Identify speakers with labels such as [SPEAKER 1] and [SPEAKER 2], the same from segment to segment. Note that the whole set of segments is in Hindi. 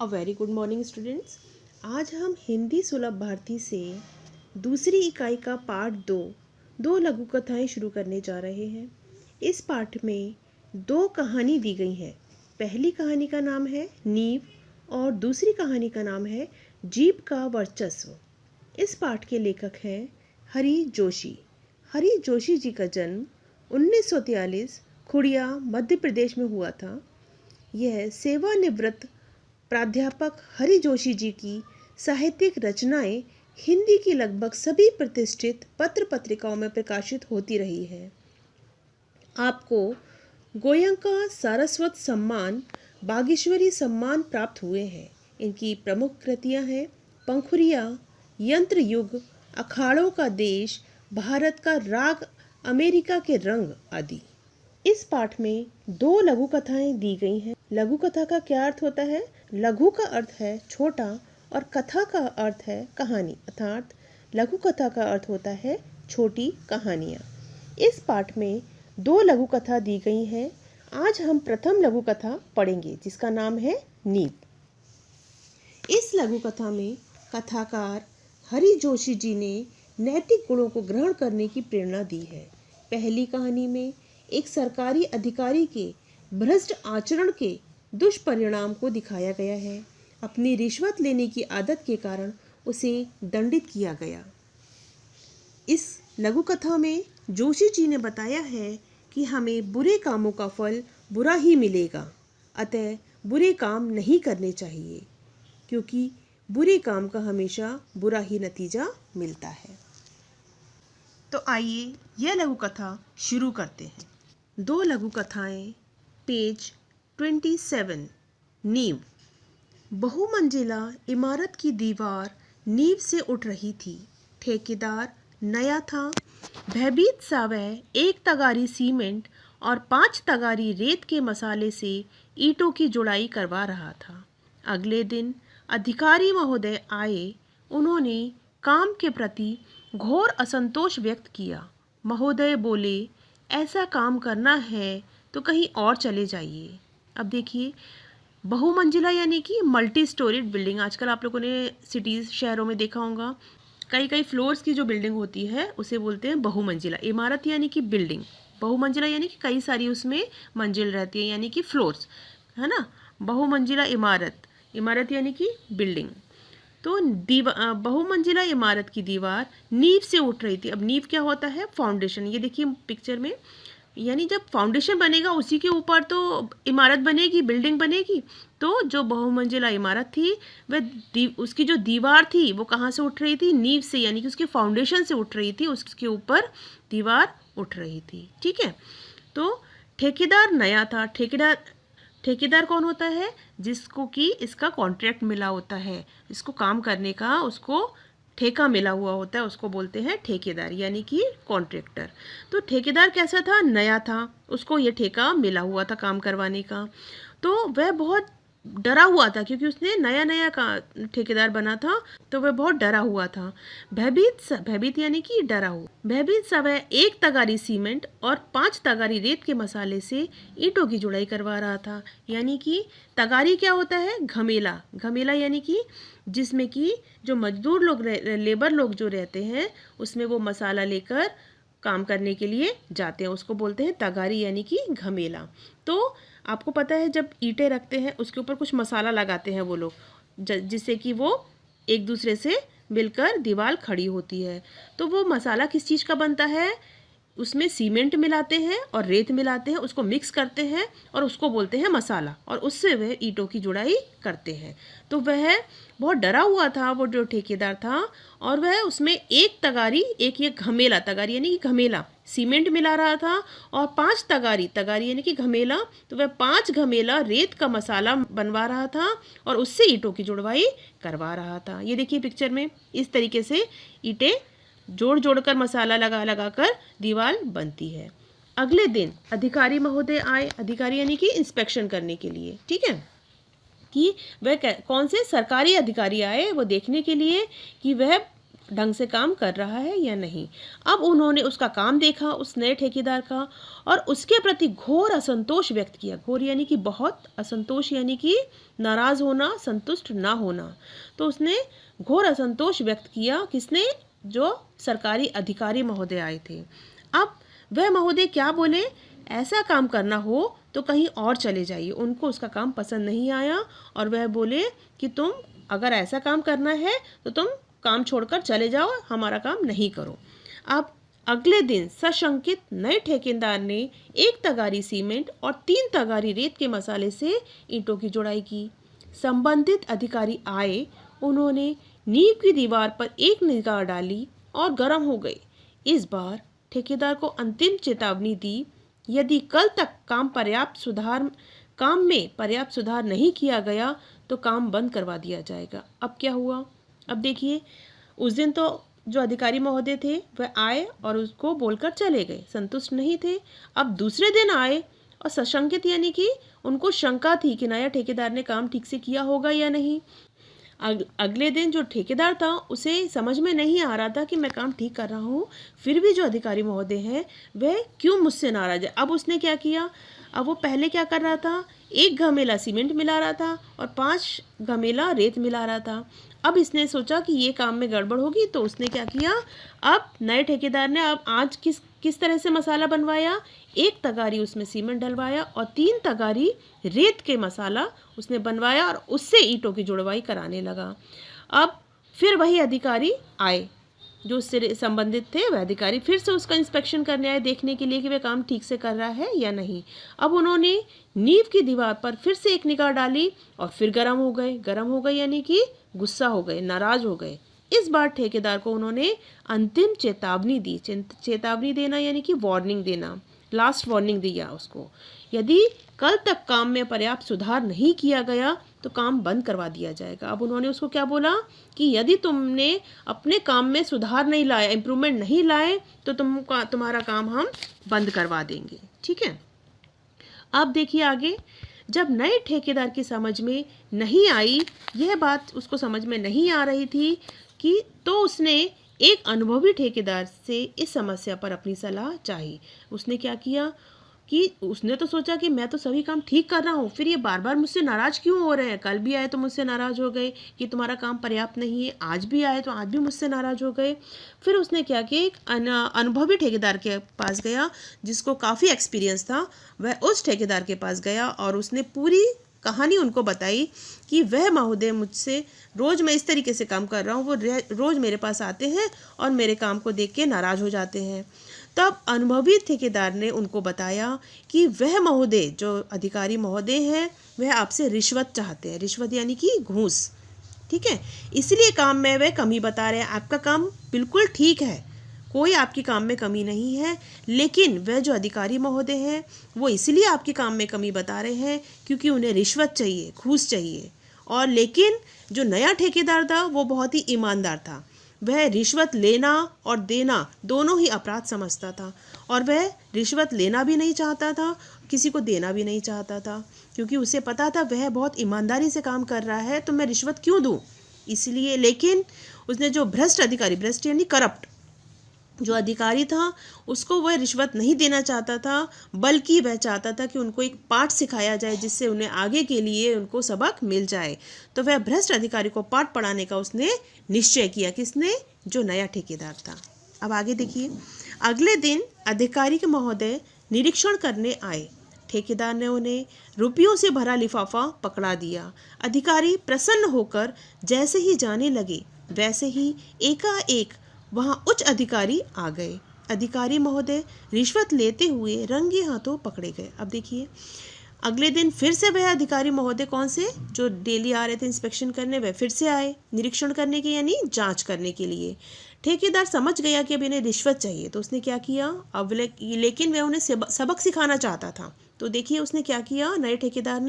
[SPEAKER 1] A very good morning students. आज हम हिंदी सुलभ भारती से दूसरी इकाई का पाठ दो लघु कथाएँ शुरू करने जा रहे हैं। इस पाठ में दो कहानी दी गई हैं। पहली कहानी का नाम है नींव और दूसरी कहानी का नाम है जीभ का वर्चस्व। इस पाठ के लेखक हैं हरि जोशी। हरि जोशी जी का जन्म 1943 खुड़िया मध्य प्रदेश में हुआ था। यह सेवानिवृत्त प्राध्यापक हरि जोशी जी की साहित्यिक रचनाएं हिंदी की लगभग सभी प्रतिष्ठित पत्र पत्रिकाओं में प्रकाशित होती रही है। आपको गोयंका सारस्वत सम्मान, बागेश्वरी सम्मान प्राप्त हुए हैं। इनकी प्रमुख कृतियां हैं पंखुरिया, यंत्र युग, अखाड़ों का देश, भारत का राग, अमेरिका के रंग आदि। इस पाठ में दो लघु कथाएं दी गई हैं। लघु कथा का क्या अर्थ होता है? लघु का अर्थ है छोटा और कथा का अर्थ है कहानी, अर्थात लघु कथा का अर्थ होता है छोटी कहानियाँ। इस पाठ में दो लघु कथा दी गई हैं। आज हम प्रथम लघु कथा पढ़ेंगे जिसका नाम है नींव। इस लघु कथा में कथाकार हरि जोशी जी ने नैतिक गुणों को ग्रहण करने की प्रेरणा दी है। पहली कहानी में एक सरकारी अधिकारी के भ्रष्ट आचरण के दुष्परिणाम को दिखाया गया है। अपनी रिश्वत लेने की आदत के कारण उसे दंडित किया गया। इस लघु कथा में जोशी जी ने बताया है कि हमें बुरे कामों का फल बुरा ही मिलेगा, अतः बुरे काम नहीं करने चाहिए, क्योंकि बुरे काम का हमेशा बुरा ही नतीजा मिलता है। तो आइए यह लघु कथा शुरू करते हैं। दो लघु कथाएं, पेज 27। नींव। बहुमंजिला इमारत की दीवार नींव से उठ रही थी। ठेकेदार नया था। भयभीत सा वह 1 तगारी सीमेंट और 5 तगारी रेत के मसाले से ईंटों की जुड़ाई करवा रहा था। अगले दिन अधिकारी महोदय आए। उन्होंने काम के प्रति घोर असंतोष व्यक्त किया। महोदय बोले, ऐसा काम करना है तो कहीं और चले जाइए। अब देखिए, बहुमंजिला यानी कि मल्टी स्टोरीड बिल्डिंग। आजकल आप लोगों ने सिटीज़, शहरों में देखा होगा, कई फ्लोर्स की जो बिल्डिंग होती है उसे बोलते हैं बहुमंजिला। इमारत यानी कि बिल्डिंग, बहुमंजिला यानी कि कई सारी उसमें मंजिल रहती है, यानी कि फ्लोर्स, है ना। बहुमंजिला इमारत, इमारत यानी कि बिल्डिंग। तो बहुमंजिला इमारत की दीवार नींव से उठ रही थी। अब नींव क्या होता है? फाउंडेशन। ये देखिए पिक्चर में, यानी जब फाउंडेशन बनेगा उसी के ऊपर तो इमारत बनेगी, बिल्डिंग बनेगी। तो जो बहुमंजिला इमारत थी वह उसकी जो दीवार थी वो कहाँ से उठ रही थी? नींव से, यानी कि उसके फाउंडेशन से उठ रही थी, उसके ऊपर दीवार उठ रही थी। ठीक है। तो ठेकेदार नया था। ठेकेदार कौन होता है? जिसको कि इसका कॉन्ट्रैक्ट मिला होता है, इसको काम करने का उसको ठेका मिला हुआ होता है, उसको बोलते हैं ठेकेदार, यानी कि कॉन्ट्रैक्टर। तो ठेकेदार कैसा था? नया था। उसको ये ठेका मिला हुआ था काम करवाने का। तो वह बहुत डरा हुआ था, क्योंकि उसने नया नया का ठेकेदार बना था, तो वह बहुत डरा हुआ था। भयभीत यानी कि डरा हुआ। भयभीत सा वह 1 तगारी सीमेंट और 5 तगारी रेत के मसाले से ईंटों की जुड़ाई करवा रहा था। यानी कि तगारी क्या होता है? घमेला। घमेला यानी कि जिसमें कि जो मजदूर लोग, लेबर लोग जो रहते हैं, उसमें वो मसाला लेकर काम करने के लिए जाते हैं, उसको बोलते हैं तगारी, यानी कि घमेला। तो आपको पता है, जब ईंटें रखते हैं उसके ऊपर कुछ मसाला लगाते हैं वो लोग, जिससे कि वो एक दूसरे से मिलकर दीवार खड़ी होती है। तो वो मसाला किस चीज़ का बनता है? उसमें सीमेंट मिलाते हैं और रेत मिलाते हैं, उसको मिक्स करते हैं और उसको बोलते हैं मसाला, और उससे वह ईंटों की जुड़ाई करते हैं। तो वह बहुत डरा हुआ था, वो जो ठेकेदार था, और वह उसमें 1 तगारी, एक ये घमेला, तगारी यानी कि घमेला, सीमेंट मिला रहा था, और 5 तगारी, तगारी यानी कि घमेला, तो वह 5 घमेला रेत का मसाला बनवा रहा था और उससे ईंटों की जुड़वाई करवा रहा था। ये देखिए पिक्चर में, इस तरीके से ईंटें जोड़ कर मसाला लगा कर दीवार बनती है। अगले दिन अधिकारी महोदय आए। अधिकारी यानी कि इंस्पेक्शन करने के लिए। ठीक है, कि वह कौन से सरकारी अधिकारी आए वो देखने के लिए कि वह ढंग से काम कर रहा है या नहीं। अब उन्होंने उसका काम देखा उस नए ठेकेदार का और उसके प्रति घोर असंतोष व्यक्त किया। घोर यानी कि बहुत, असंतोष यानी कि नाराज़ होना, संतुष्ट ना होना। तो उसने घोर असंतोष व्यक्त किया। किसने? जो सरकारी अधिकारी महोदय आए थे। अब वह महोदय क्या बोले? ऐसा काम करना हो तो कहीं और चले जाइए। उनको उसका काम पसंद नहीं आया और वह बोले कि तुम अगर ऐसा काम करना है तो तुम काम छोड़कर चले जाओ, हमारा काम नहीं करो। अब अगले दिन सशंकित नए ठेकेदार ने 1 तगारी सीमेंट और 3 तगारी रेत के मसाले से ईंटों की जुड़ाई की। संबंधित अधिकारी आए, उन्होंने नींव की दीवार पर एक निगाह डाली और गर्म हो गए। इस बार ठेकेदार को अंतिम चेतावनी दी, यदि कल तक काम में पर्याप्त सुधार नहीं किया गया तो काम बंद करवा दिया जाएगा। अब क्या हुआ? अब देखिए, उस दिन तो जो अधिकारी महोदय थे वह आए और उसको बोलकर चले गए, संतुष्ट नहीं थे। अब दूसरे दिन आए और सशंकित यानी कि उनको शंका थी कि नया ठेकेदार ने काम ठीक से किया होगा या नहीं। अगले दिन जो ठेकेदार था उसे समझ में नहीं आ रहा था कि मैं काम ठीक कर रहा हूँ, फिर भी जो अधिकारी महोदय हैं वह क्यों मुझसे नाराज है। अब उसने क्या किया? अब वो पहले क्या कर रहा था? 1 घमेला सीमेंट मिला रहा था और 5 घमेला रेत मिला रहा था। अब इसने सोचा कि ये काम में गड़बड़ होगी, तो उसने क्या किया? अब नए ठेकेदार ने अब आज किस तरह से मसाला बनवाया? 1 तगारी उसमें सीमेंट डलवाया और 3 तगारी रेत के मसाला उसने बनवाया और उससे ईंटों की जुड़वाई कराने लगा। अब फिर वही अधिकारी आए, जो उससे संबंधित थे, वह अधिकारी फिर से उसका इंस्पेक्शन करने आए, देखने के लिए कि वह काम ठीक से कर रहा है या नहीं। अब उन्होंने नींव की दीवार पर फिर से एक निगाह डाली और फिर गर्म हो गए यानी कि गुस्सा हो गए, नाराज हो गए। इस बार ठेकेदार को उन्होंने अंतिम चेतावनी दी। चेतावनी देना यानी कि वार्निंग देना, लास्ट वार्निंग दिया उसको। यदि कल तक काम में पर्याप्त सुधार नहीं किया गया तो काम बंद करवा दिया जाएगा। अब उन्होंने उसको क्या बोला कि यदि तुमने अपने काम में सुधार नहीं लाया, इम्प्रूवमेंट नहीं लाए, तो तुम्हारा काम हम बंद करवा देंगे। ठीक है। अब देखिए आगे, जब नए ठेकेदार की समझ में नहीं आई, यह बात उसको समझ में नहीं आ रही थी कि तो उसने एक अनुभवी ठेकेदार से इस समस्या पर अपनी सलाह चाही। उसने क्या किया कि उसने तो सोचा कि मैं तो सभी काम ठीक कर रहा हूँ, फिर ये बार बार मुझसे नाराज़ क्यों हो रहे हैं? कल भी आए तो मुझसे नाराज़ हो गए कि तुम्हारा काम पर्याप्त नहीं है, आज भी आए तो आज भी मुझसे नाराज़ हो गए। फिर उसने क्या किया? एक अनुभवी ठेकेदार के पास गया जिसको काफ़ी एक्सपीरियंस था। वह उस ठेकेदार के पास गया और उसने पूरी कहानी उनको बताई कि वह महोदय मुझसे रोज़ मैं इस तरीके से काम कर रहा हूँ, वो रोज़ मेरे पास आते हैं और मेरे काम को देख के नाराज़ हो जाते हैं। तब अनुभवी ठेकेदार ने उनको बताया कि वह महोदय, जो अधिकारी महोदय हैं, वह आपसे रिश्वत चाहते हैं। रिश्वत यानी कि घूस। ठीक है, इसलिए काम में वह कमी बता रहे हैं। आपका काम बिल्कुल ठीक है, कोई आपके काम में कमी नहीं है, लेकिन वह जो अधिकारी महोदय हैं वो इसलिए आपके काम में कमी बता रहे हैं क्योंकि उन्हें रिश्वत चाहिए, घूस चाहिए। और लेकिन जो नया ठेकेदार था वो बहुत ही ईमानदार था। वह रिश्वत लेना और देना दोनों ही अपराध समझता था और वह रिश्वत लेना भी नहीं चाहता था, किसी को देना भी नहीं चाहता था, क्योंकि उसे पता था वह बहुत ईमानदारी से काम कर रहा है, तो मैं रिश्वत क्यों दूँ? इसलिए। लेकिन उसने जो भ्रष्ट अधिकारी, भ्रष्ट यानी करप्ट जो अधिकारी था, उसको वह रिश्वत नहीं देना चाहता था, बल्कि वह चाहता था कि उनको एक पाठ सिखाया जाए जिससे उन्हें आगे के लिए उनको सबक मिल जाए। तो वह भ्रष्ट अधिकारी को पाठ पढ़ाने का उसने निश्चय किया। किसने? जो नया ठेकेदार था। अब आगे देखिए, अगले दिन अधिकारी के महोदय निरीक्षण करने आए। ठेकेदार ने उन्हें रुपयों से भरा लिफाफा पकड़ा दिया। अधिकारी प्रसन्न होकर जैसे ही जाने लगे, वैसे ही एकाएक वहां उच्च अधिकारी आ गए। अधिकारी महोदय रिश्वत लेते हुए रंगे हाथों पकड़े गए। अब देखिए, अगले दिन फिर से वह अधिकारी महोदय, कौन से? जो डेली आ रहे थे इंस्पेक्शन करने, वह फिर से आए निरीक्षण करने के यानी जांच करने के लिए। ठेकेदार समझ गया कि अब इन्हें रिश्वत चाहिए, तो उसने क्या किया? अब लेकिन वह उन्हें सबक सिखाना चाहता था। तो देखिए उसने क्या किया? नए ठेकेदार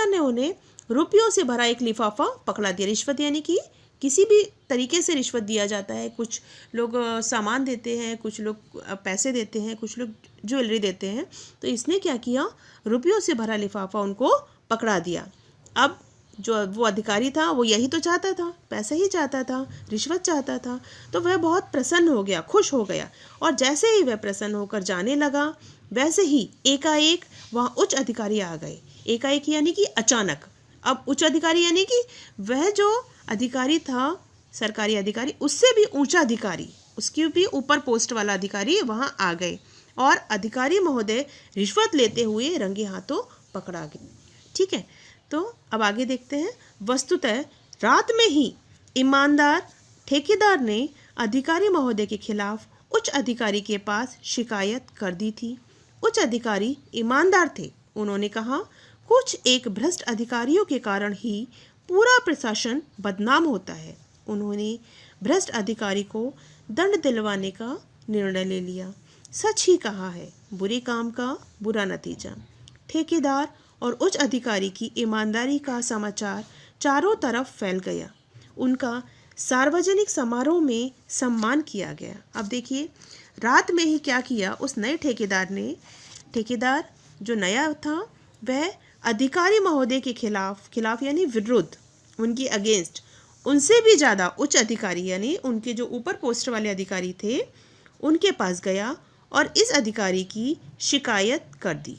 [SPEAKER 1] ने उन्हें रुपयों से भरा एक लिफाफा पकड़ा दिया। रिश्वत यानी कि किसी भी तरीके से रिश्वत दिया जाता है। कुछ लोग सामान देते हैं, कुछ लोग पैसे देते हैं, कुछ लोग ज्वेलरी देते हैं। तो इसने क्या किया? रुपयों से भरा लिफाफा उनको पकड़ा दिया। अब जो वो अधिकारी था वो यही तो चाहता था, पैसा ही चाहता था, रिश्वत चाहता था। तो वह बहुत प्रसन्न हो गया, खुश हो गया, और जैसे ही वह प्रसन्न होकर जाने लगा वैसे ही एकाएक वहाँ उच्च अधिकारी आ गए। एकाएक यानी कि अचानक। अब उच्च अधिकारी यानी कि वह जो अधिकारी था, सरकारी अधिकारी, उससे भी ऊंचा अधिकारी, उसके भी ऊपर पोस्ट वाला अधिकारी वहाँ आ गए और अधिकारी महोदय रिश्वत लेते हुए रंगे हाथों पकड़ा गए। ठीक है, तो अब आगे देखते हैं। वस्तुतः रात में ही ईमानदार ठेकेदार ने अधिकारी महोदय के खिलाफ उच्च अधिकारी के पास शिकायत कर दी थी। उच्च अधिकारी ईमानदार थे। उन्होंने कहा, कुछ एक भ्रष्ट अधिकारियों के कारण ही पूरा प्रशासन बदनाम होता है। उन्होंने भ्रष्ट अधिकारी को दंड दिलवाने का निर्णय ले लिया। सच ही कहा है, बुरे काम का बुरा नतीजा। ठेकेदार और उच्च अधिकारी की ईमानदारी का समाचार चारों तरफ फैल गया। उनका सार्वजनिक समारोह में सम्मान किया गया। अब देखिए, रात में ही क्या किया उस नए ठेकेदार ने। ठेकेदार जो नया था वह अधिकारी महोदय के खिलाफ यानी विरुद्ध, उनकी अगेंस्ट, उनसे भी ज़्यादा उच्च अधिकारी यानी उनके जो ऊपर पोस्ट वाले अधिकारी थे उनके पास गया और इस अधिकारी की शिकायत कर दी।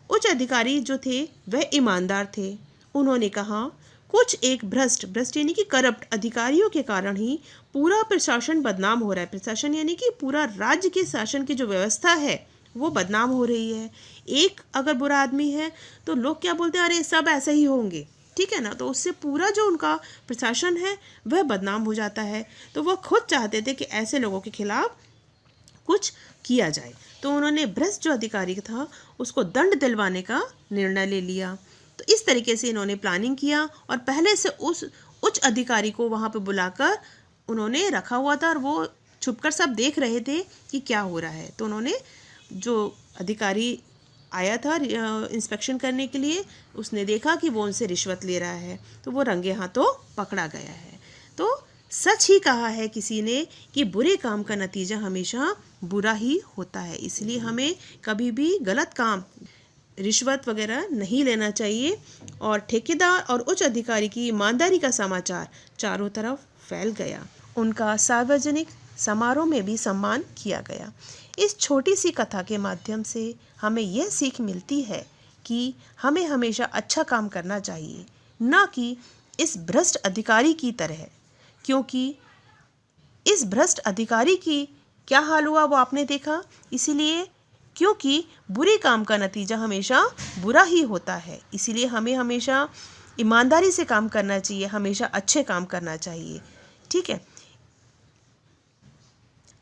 [SPEAKER 1] उच्च अधिकारी जो थे वह ईमानदार थे। उन्होंने कहा, कुछ एक भ्रष्ट यानी कि करप्ट अधिकारियों के कारण ही पूरा प्रशासन बदनाम हो रहा है। प्रशासन यानी कि पूरा राज्य के शासन की जो व्यवस्था है वो बदनाम हो रही है। एक अगर बुरा आदमी है तो लोग क्या बोलते हैं, अरे सब ऐसे ही होंगे, ठीक है ना। तो उससे पूरा जो उनका प्रशासन है वह बदनाम हो जाता है। तो वह खुद चाहते थे कि ऐसे लोगों के खिलाफ कुछ किया जाए। तो उन्होंने भ्रष्ट जो अधिकारी था उसको दंड दिलवाने का निर्णय ले लिया। तो इस तरीके से इन्होंने प्लानिंग किया और पहले से उस उच्च अधिकारी को वहाँ पे बुलाकर उन्होंने रखा हुआ था और वो छुपकर सब देख रहे थे कि क्या हो रहा है। तो उन्होंने, जो अधिकारी आया था इंस्पेक्शन करने के लिए, उसने देखा कि वो उनसे रिश्वत ले रहा है, तो वो रंगे हाथों पकड़ा गया है। तो सच ही कहा है किसी ने कि बुरे काम का नतीजा हमेशा बुरा ही होता है। इसलिए हमें कभी भी गलत काम, रिश्वत वगैरह नहीं लेना चाहिए। और ठेकेदार और उच्च अधिकारी की ईमानदारी का समाचार चारों तरफ फैल गया। उनका सार्वजनिक समारोह में भी सम्मान किया गया। इस छोटी सी कथा के माध्यम से हमें यह सीख मिलती है कि हमें हमेशा अच्छा काम करना चाहिए, न कि इस भ्रष्ट अधिकारी की तरह। क्योंकि इस भ्रष्ट अधिकारी की क्या हाल हुआ वो आपने देखा। इसीलिए, क्योंकि बुरे काम का नतीजा हमेशा बुरा ही होता है, इसीलिए हमें हमेशा ईमानदारी से काम करना चाहिए, हमेशा अच्छे काम करना चाहिए। ठीक है,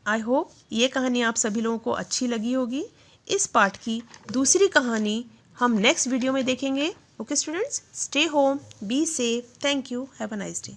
[SPEAKER 1] आई होप ये कहानी आप सभी लोगों को अच्छी लगी होगी। इस पाठ की दूसरी कहानी हम नेक्स्ट वीडियो में देखेंगे। Okay students, stay home, be safe, thank you, have a nice day.